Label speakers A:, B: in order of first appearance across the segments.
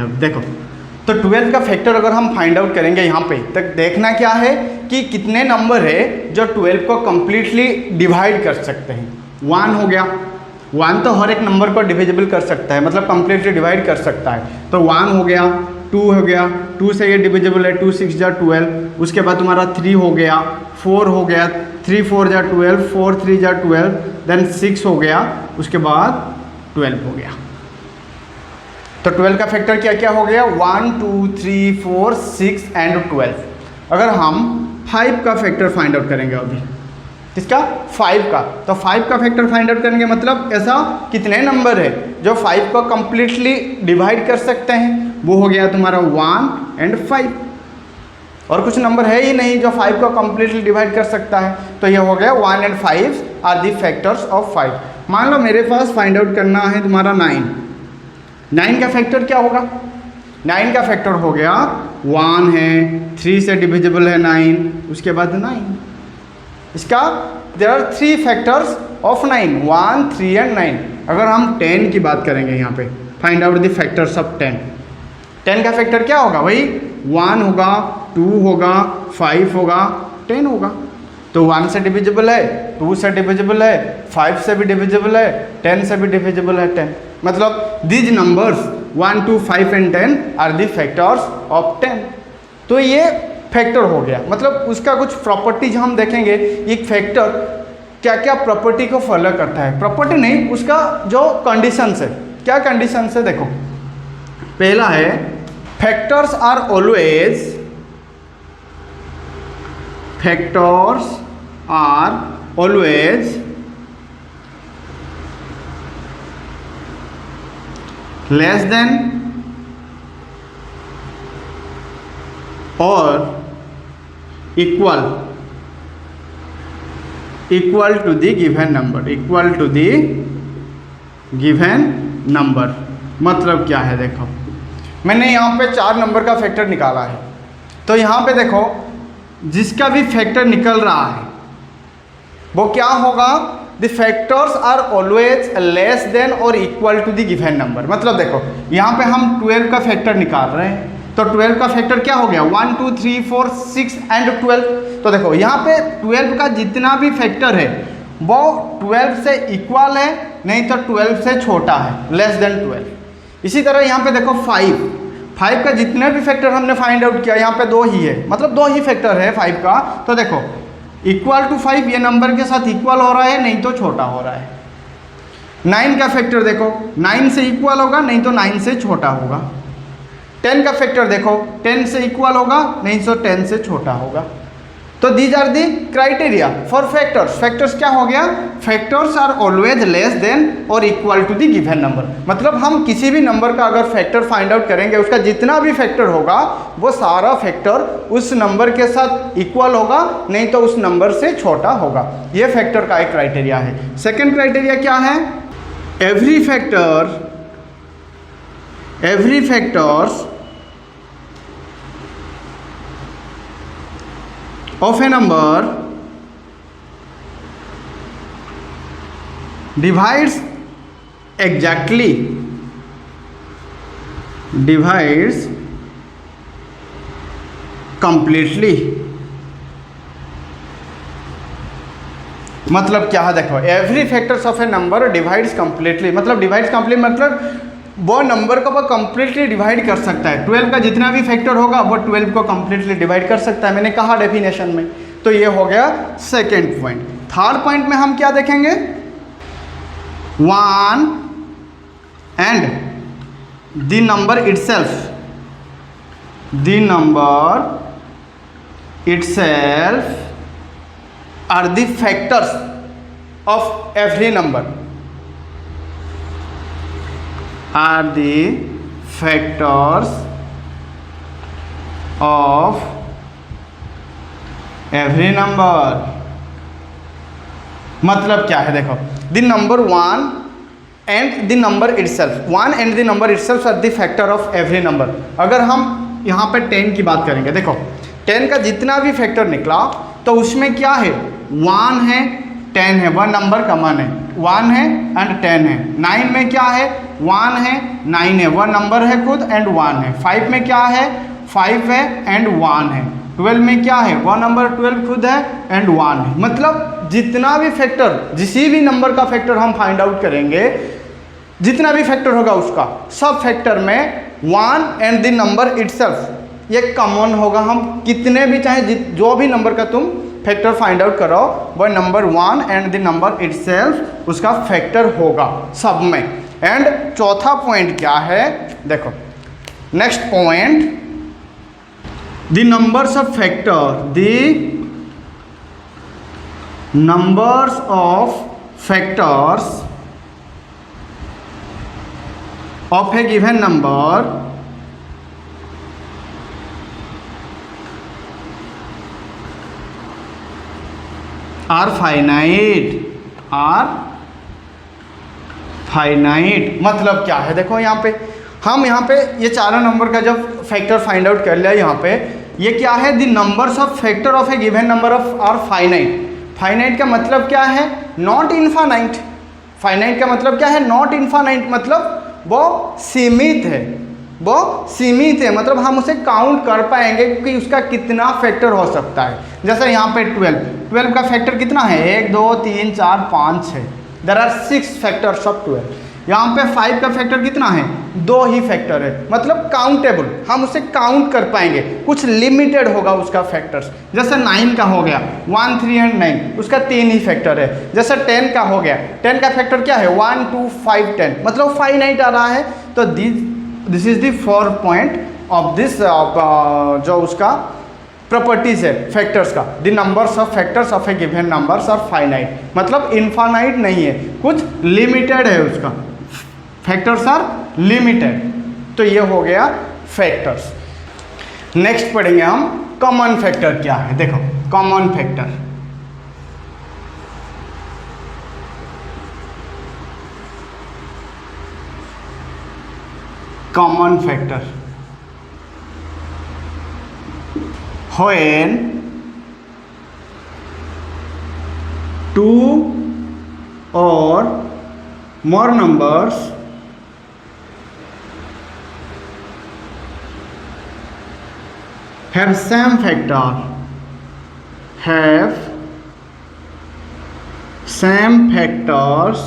A: हैं। अब देखो, तो 12 का फैक्टर अगर हम फाइंड आउट करेंगे यहाँ पे, तो देखना क्या है कि कितने नंबर है जो 12 को कम्प्लीटली डिवाइड कर सकते हैं। 1 हो गया, 1 तो हर एक नंबर को डिविजिबल कर सकता है, मतलब कम्प्लीटली डिवाइड कर सकता है। तो 1 हो गया, 2 हो गया, 2 से ये डिविजिबल है, 2 6 जा 12। उसके बाद तुम्हारा 3 हो गया, 4 हो गया, 3 4 जा 12, 4 3 जा 12, देन 6 हो गया, उसके बाद 12 हो गया। तो 12 का फैक्टर क्या क्या हो गया? 1 2 3 4 6 एंड 12। अगर हम 5 का फैक्टर फाइंड आउट करेंगे अभी, किसका? 5 का। तो 5 का फैक्टर फाइंड आउट करेंगे, मतलब ऐसा कितने नंबर है जो 5 को कम्प्लीटली डिवाइड कर सकते हैं? वो हो गया तुम्हारा 1 एंड 5। और कुछ नंबर है ही नहीं जो 5 को कम्प्लीटली डिवाइड कर सकता है। तो ये हो गया 1 and 5 are the factors of 5। मान लो मेरे पास फाइंड आउट करना है तुम्हारा 9। 9 का फैक्टर क्या होगा? 9 का फैक्टर हो गया 1 है, 3 से डिविजिबल है 9, उसके बाद 9। इसका there are 3 factors of 9, 1 3 and 9। अगर हम 10 की बात करेंगे यहाँ पे, find out the factors of 10। 10 का फैक्टर क्या होगा? वही 1 होगा, 2 होगा, 5 होगा, 10 होगा। तो 1 से डिविजिबल है, 2 से डिविजिबल है, 5 से भी डिविजिबल है, 10 से भी डिविजिबल है 10। मतलब these numbers 1 2 5 and 10 are the factors of 10। तो ये फैक्टर हो गया, मतलब उसका कुछ प्रॉपर्टीज हम देखेंगे। एक फैक्टर क्या क्या प्रॉपर्टी को फॉलो करता है, प्रॉपर्टी नहीं, उसका जो कंडीशंस है। क्या कंडीशंस है? देखो, पहला है factors are always less than और equal to the given number. मतलब क्या है? देखो, मैंने यहाँ पे 4 नंबर का फैक्टर निकाला है। तो यहाँ पे देखो, जिसका भी फैक्टर निकल रहा है वो क्या होगा? The factors are always less than और equal to the given number. मतलब देखो, यहाँ पे हम 12 का फैक्टर निकाल रहे हैं, तो 12 का फैक्टर क्या हो गया? 1 2 3 4 6 एंड 12। तो देखो, यहाँ पे 12 का जितना भी फैक्टर है वो 12 से इक्वल है, नहीं तो 12 से छोटा है, लेस देन 12। इसी तरह यहाँ पे देखो 5 का जितने भी फैक्टर हमने फाइंड आउट किया, यहाँ पे 2 ही है, मतलब 2 ही फैक्टर है 5 का। तो देखो, इक्वल टू 5 ये नंबर के साथ इक्वल हो रहा है, नहीं तो छोटा हो रहा है। 9 का फैक्टर देखो, 9 से इक्वल होगा, नहीं तो 9 से छोटा होगा। 10 का फैक्टर देखो, 10 से इक्वल होगा, नहीं तो 10 से छोटा होगा। तो these are the criteria for factors. Factors क्या हो गया? Factors are always less than और equal to the given number. मतलब हम किसी भी नंबर का अगर फैक्टर फाइंड आउट करेंगे, उसका जितना भी फैक्टर होगा वो सारा फैक्टर उस नंबर के साथ इक्वल होगा, नहीं तो उस नंबर से छोटा होगा। ये फैक्टर का एक क्राइटेरिया है। सेकेंड क्राइटेरिया क्या है? Every factors of a number divides completely। मतलब क्या है? देखो, every factors of A number divides completely. मतलब डिवाइड्स कंप्लीट मतलब वो नंबर को वो कंप्लीटली डिवाइड कर सकता है। 12 का जितना भी फैक्टर होगा वो 12 को कंप्लीटली डिवाइड कर सकता है, मैंने कहा डेफिनेशन में। तो ये हो गया सेकेंड पॉइंट। थर्ड पॉइंट में हम क्या देखेंगे? 1 and the number itself are the factors of every number. Are the factors of every number। मतलब क्या है? देखो, the number 1 and the number itself, 1 and the number itself are the factor of every number। अगर हम यहाँ पे 10 की बात करेंगे, देखो 10 का जितना भी फैक्टर निकला तो उसमें क्या है? 1 है, 10 है, वह नंबर कॉमन है, 1 है एंड 10 है। 9 में क्या है? 1 है, 9 है, वह नंबर है खुद एंड 1 है। 5 में क्या है, 5 है एंड 1 है। 12 में क्या है, वह नंबर 12 खुद है एंड 1 है। मतलब जितना भी फैक्टर, जिसी भी नंबर का फैक्टर हम फाइंड आउट करेंगे, जितना भी फैक्टर होगा उसका सब फैक्टर में 1 एंड द नंबर इटसेल्फ ये कॉमन होगा। हम कितने भी चाहे जो भी नंबर का तुम फैक्टर फाइंड आउट करो, वह number 1 and the number itself उसका फैक्टर होगा सब में। एंड चौथा पॉइंट क्या है, देखो next point, the numbers of factor, the numbers of factors of a given number are finite, मतलब क्या है, देखो यहाँ पे हम यहाँ पे ये चारों नंबर का जब फैक्टर फाइंड आउट कर लिया, यहाँ पे ये क्या है, the numbers of factor of a given number of are finite. Finite का मतलब क्या है, नॉट इनफाइनाइट। फाइनाइट का मतलब क्या है, नॉट इनफाइनाइट, मतलब वो सीमित है, वो सीमित है, मतलब हम उसे काउंट कर पाएंगे कि उसका कितना फैक्टर हो सकता है। जैसे यहाँ पे 12 का फैक्टर कितना है, 1 2 3 4 5 6, देयर आर 6 फैक्टर्स ऑफ 12। यहाँ पे 5 का फैक्टर कितना है, 2 ही फैक्टर है, मतलब काउंटेबल, हम उसे काउंट कर पाएंगे, कुछ लिमिटेड होगा उसका फैक्टर्स। जैसे 9 का हो गया 1 3 एंड 9, उसका 3 ही फैक्टर है। जैसे 10 का हो गया, 10 का फैक्टर क्या है, 1 2 5 10, मतलब फाइनाइट आ रहा है। तो this is the 4 point of this, जो उसका प्रॉपर्टीज है फैक्टर्स का, the numbers of factors of a given numbers are finite, मतलब इनफाइनाइट नहीं है, कुछ लिमिटेड है, उसका फैक्टर्स आर लिमिटेड। तो ये हो गया फैक्टर्स। नेक्स्ट पढ़ेंगे हम कॉमन फैक्टर क्या है। देखो common factor, common factor when 2 or more numbers have same factor, have same factors,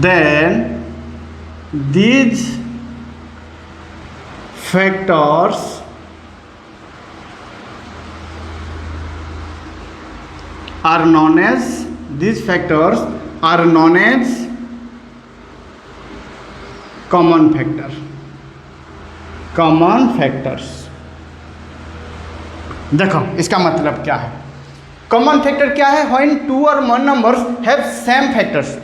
A: then these factors are known as, these factors are known as common factor, common factors। देखो इसका मतलब क्या है, common factor क्या है, when 2 or more numbers have same factors,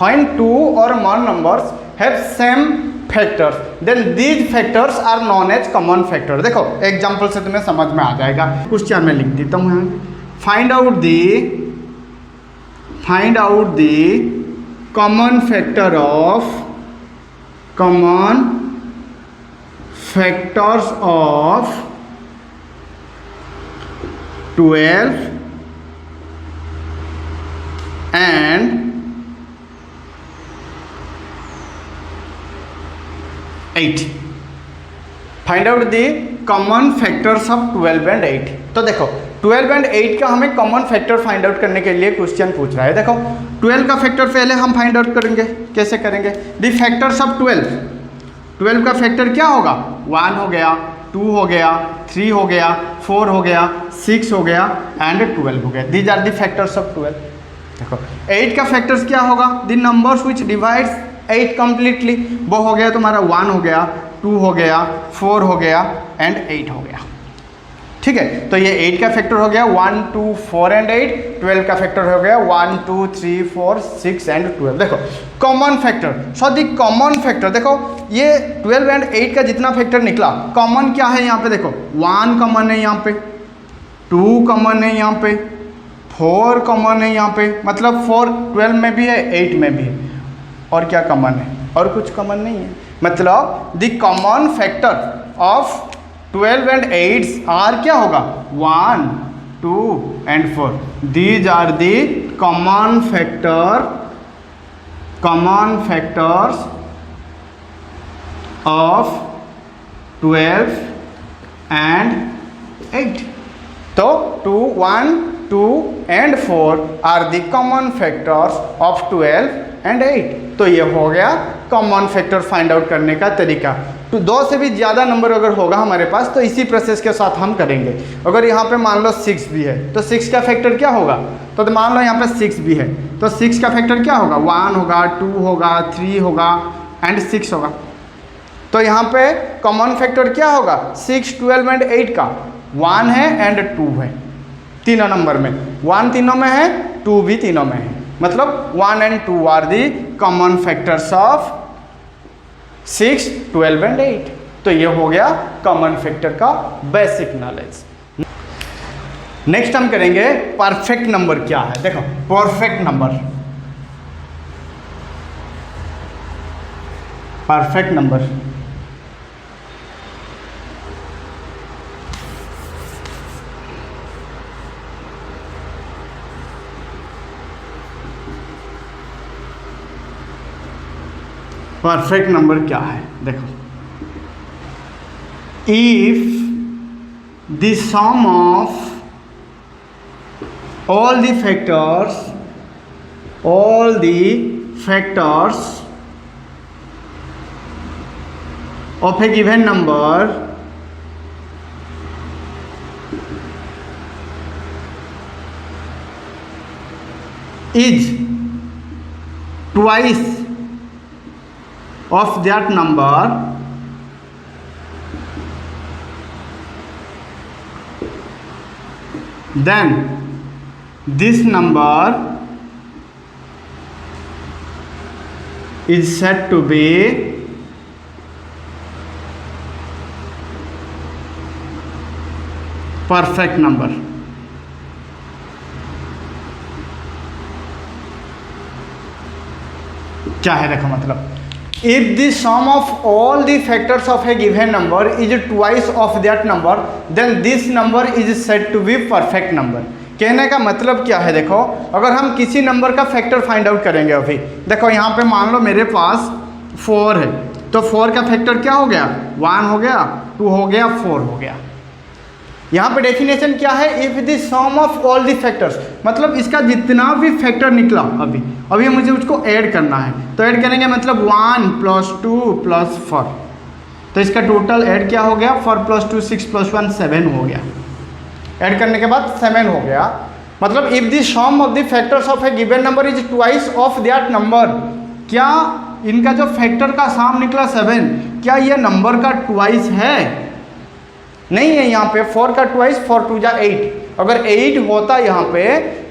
A: when 2 or more numbers have same factors, then these factors are non as common factor. देखो example से तुम्हें समझ में आ जाएगा, कुछ चार मैं लिख देता हूँ यहाँ। Find out the common factor of, common factors of 12 and 8। Find out the common factors of 12 and 8। तो देखो 12 एंड 8 का हमें कॉमन फैक्टर फाइंड आउट करने के लिए क्वेश्चन पूछ रहा है। देखो 12 का फैक्टर पहले हम फाइंड आउट करेंगे, कैसे करेंगे, द फैक्टर्स ऑफ 12 का फैक्टर क्या होगा, 1 हो गया, 2 हो गया, 3 हो गया, 4 हो गया, 6 हो गया एंड 12 हो गया। These are the factors of 12। देखो 8 का फैक्टर्स क्या होगा, the numbers which divides 8 completely, वो हो गया तुम्हारा 1 हो गया, 2 हो गया, 4 हो गया एंड 8 हो गया। ठीक है, तो ये 8 का फैक्टर हो गया 1 2 4 एंड 8। 12 का फैक्टर हो गया 1 2 3 4 6 एंड 12। देखो common factor, so the common factor, देखो ये 12 एंड 8 का जितना फैक्टर निकला, कॉमन क्या है यहाँ पे, देखो 1 कॉमन है यहाँ पे, 2 कॉमन है यहाँ पे, 4 कॉमन है यहाँ पे, मतलब 4 12 में भी है, 8 में भी है, और क्या कॉमन है, और कुछ कॉमन नहीं है। मतलब the common factor of 12 and 8 are क्या होगा, 1 2 and 4। These are the common factors of 12 and 8। तो 2, 1, 2 and 4 are the common factors of 12 and 8। तो ये हो गया कॉमन फैक्टर फाइंड आउट करने का तरीका। तो 2 से भी ज़्यादा नंबर अगर होगा हमारे पास तो इसी प्रोसेस के साथ हम करेंगे। अगर यहाँ पे मान लो 6 भी है तो 6 का फैक्टर क्या होगा, तो मान लो यहाँ पे 6 भी है तो 6 का फैक्टर क्या होगा, 1 होगा, 2 होगा, 3 होगा एंड 6 होगा। तो यहाँ पे कॉमन फैक्टर क्या होगा, 6, 12 एंड 8 का 1 है एंड 2 है, तीनों नंबर में 1 तीनों में है, 2 भी तीनों में है, मतलब 1 and 2 are the common factors of 6, 12 and 8। तो ये हो गया कॉमन फैक्टर का बेसिक नॉलेज। नेक्स्ट हम करेंगे परफेक्ट नंबर क्या है। देखो perfect number, perfect number perfect number क्या है, देखो if the sum of all the factors of a given number is twice of that number, then this number is said to be perfect number। क्या है देखो मतलब, if the sum of all the factors of a given number is twice of that number, then this number is said to be perfect number। कहने का मतलब क्या है, देखो अगर हम किसी नंबर का फैक्टर फाइंड आउट करेंगे, अभी देखो यहाँ पे मान लो मेरे पास 4 है तो 4 का फैक्टर क्या हो गया, 1 हो गया, 2 हो गया, 4 हो गया। यहाँ पे डेफिनेशन क्या है, if the sum of all the factors, मतलब इसका जितना भी फैक्टर निकला अभी मुझे उसको ऐड करना है, तो ऐड करेंगे मतलब 1 + 2 + 4, तो इसका टोटल ऐड क्या हो गया, 4 + 2 6 + 1 7 हो गया। ऐड करने के बाद 7 हो गया, मतलब if the sum of the factors of a given number is twice of that number, क्या इनका जो फैक्टर का सम निकला 7, क्या ये नंबर का ट्वाइस है, नहीं है। यहाँ पे 4 का ट्वाइस 4 × 2 = 8, अगर 8 होता यहाँ पे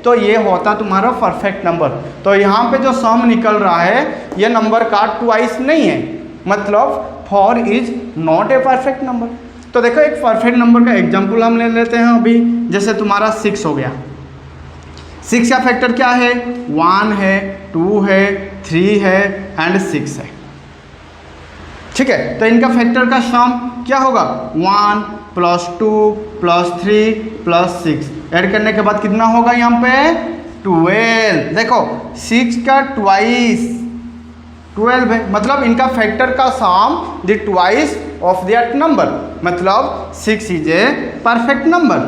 A: तो ये होता तुम्हारा परफेक्ट नंबर। तो यहाँ पे जो सम निकल रहा है ये नंबर का ट्वाइस नहीं है, मतलब 4 is not a perfect number. तो देखो एक परफेक्ट नंबर का एग्जांपल हम ले लेते हैं अभी, जैसे तुम्हारा 6 हो गया, 6 का फैक्टर क्या है, 1 है, 2 है, 3 है एंड 6 है, ठीक है। तो इनका फैक्टर का सम क्या होगा, 1 + 2 + 3 + 6, ऐड करने के बाद कितना होगा यहाँ पे 12। देखो 6 का ट्वाइस 12 है, मतलब इनका फैक्टर का sum the twice of that number, मतलब 6 इज ए परफेक्ट नंबर।